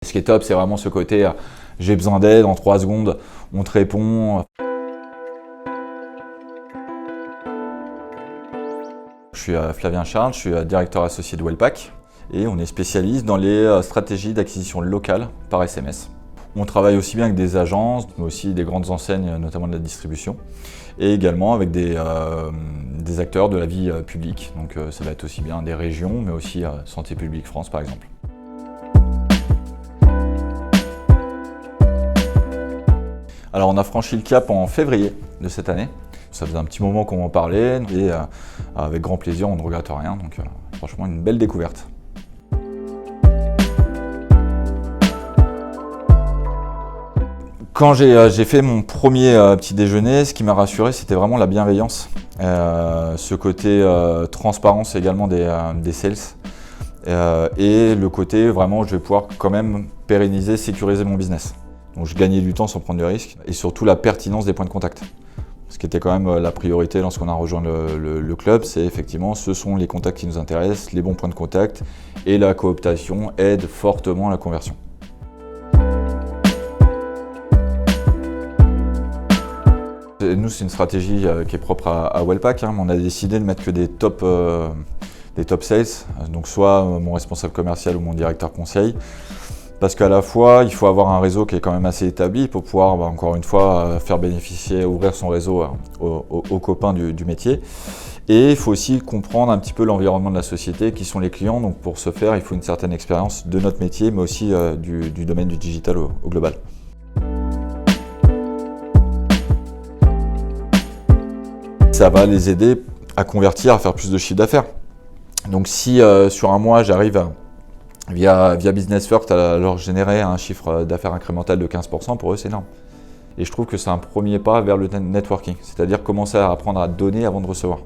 Ce qui est top, c'est vraiment ce côté j'ai besoin d'aide, en 3 secondes, on te répond. Je suis Flavien Charles, je suis directeur associé de Wellpack et on est spécialiste dans les stratégies d'acquisition locale par SMS. On travaille aussi bien avec des agences, mais aussi des grandes enseignes, notamment de la distribution, et également avec des acteurs de la vie publique. Donc ça va être aussi bien des régions, mais aussi Santé publique France par exemple. Alors on a franchi le cap en février de cette année. Ça faisait un petit moment qu'on en parlait et avec grand plaisir, on ne regrette rien. Donc franchement, une belle découverte. Quand j'ai fait mon premier petit déjeuner, ce qui m'a rassuré, c'était vraiment la bienveillance. Ce côté transparence également des sales. Et le côté vraiment, je vais pouvoir quand même pérenniser, sécuriser mon business. Donc je gagnais du temps sans prendre de risques et surtout la pertinence des points de contact. Ce qui était quand même la priorité lorsqu'on a rejoint le club, c'est effectivement ce sont les contacts qui nous intéressent, les bons points de contact et la cooptation aide fortement à la conversion. Nous, c'est une stratégie qui est propre à Wellpack. On a décidé de mettre que des top sales, donc soit mon responsable commercial ou mon directeur conseil. Parce qu'à la fois, il faut avoir un réseau qui est quand même assez établi pour pouvoir, encore une fois, faire bénéficier, ouvrir son réseau aux copains du métier. Et il faut aussi comprendre un petit peu l'environnement de la société, qui sont les clients. Donc pour ce faire, il faut une certaine expérience de notre métier, mais aussi du domaine du digital au global. Ça va les aider à convertir, à faire plus de chiffre d'affaires. Donc si sur un mois, j'arrive via Business First à leur générer un chiffre d'affaires incrémental de 15%, pour eux c'est énorme. Et je trouve que c'est un premier pas vers le networking, c'est-à-dire commencer à apprendre à donner avant de recevoir.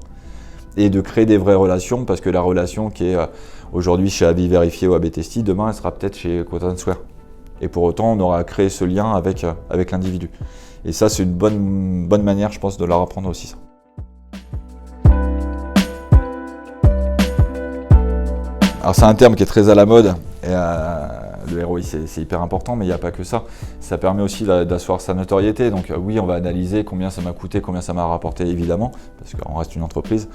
Et de créer des vraies relations, parce que la relation qui est aujourd'hui chez Avis Vérifié ou AB Testy, demain elle sera peut-être chez Quotansware. Et pour autant on aura créé ce lien avec l'individu. Et ça c'est une bonne manière je pense de leur apprendre aussi ça. Alors c'est un terme qui est très à la mode, et le ROI c'est hyper important, mais il n'y a pas que ça. Ça permet aussi d'asseoir sa notoriété, donc oui on va analyser combien ça m'a coûté, combien ça m'a rapporté évidemment, parce qu'on reste une entreprise.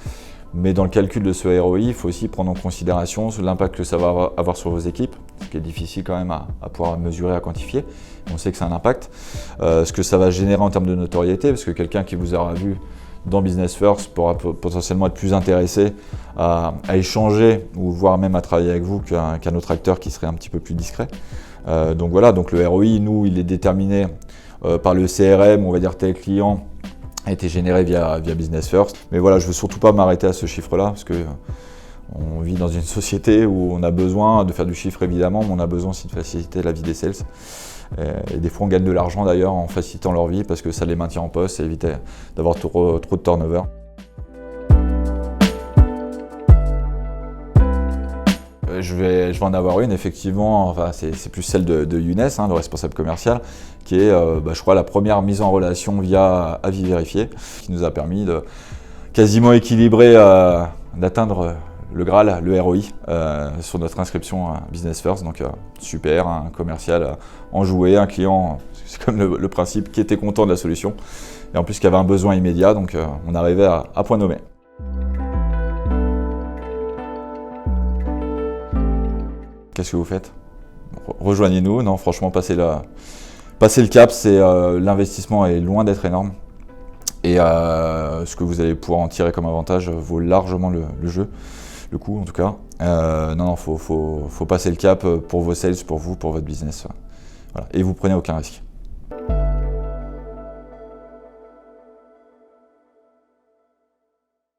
Mais dans le calcul de ce ROI, il faut aussi prendre en considération l'impact que ça va avoir sur vos équipes, ce qui est difficile quand même à pouvoir mesurer, à quantifier. On sait que c'est un impact. Ce que ça va générer en termes de notoriété, parce que quelqu'un qui vous aura vu dans Business First pourra potentiellement être plus intéressé à échanger ou voire même à travailler avec vous qu'un autre acteur qui serait un petit peu plus discret. Donc voilà, donc le ROI, nous, il est déterminé par le CRM, on va dire tel client a été généré via Business First. Mais voilà, je ne veux surtout pas m'arrêter à ce chiffre-là parce que on vit dans une société où on a besoin de faire du chiffre évidemment, mais on a besoin aussi de faciliter la vie des sales. Et des fois on gagne de l'argent d'ailleurs en facilitant leur vie parce que ça les maintient en poste et évite d'avoir trop de turnover. Je vais en avoir une effectivement, enfin, c'est plus celle de Younes, le responsable commercial, qui est je crois la première mise en relation via Avis Vérifié, qui nous a permis de quasiment équilibrer, d'atteindre le Graal, le ROI, sur notre inscription à Business First. Donc super, un commercial enjoué, un client, c'est comme le principe, qui était content de la solution. Et en plus qui avait un besoin immédiat, donc on arrivait à point nommé. Qu'est-ce que vous faites? Rejoignez-nous, non franchement passez le cap, l'investissement est loin d'être énorme. Et ce que vous allez pouvoir en tirer comme avantage vaut largement le jeu. Le coup en tout cas. Non, faut passer le cap pour vos sales, pour vous, pour votre business. Voilà. Et vous prenez aucun risque.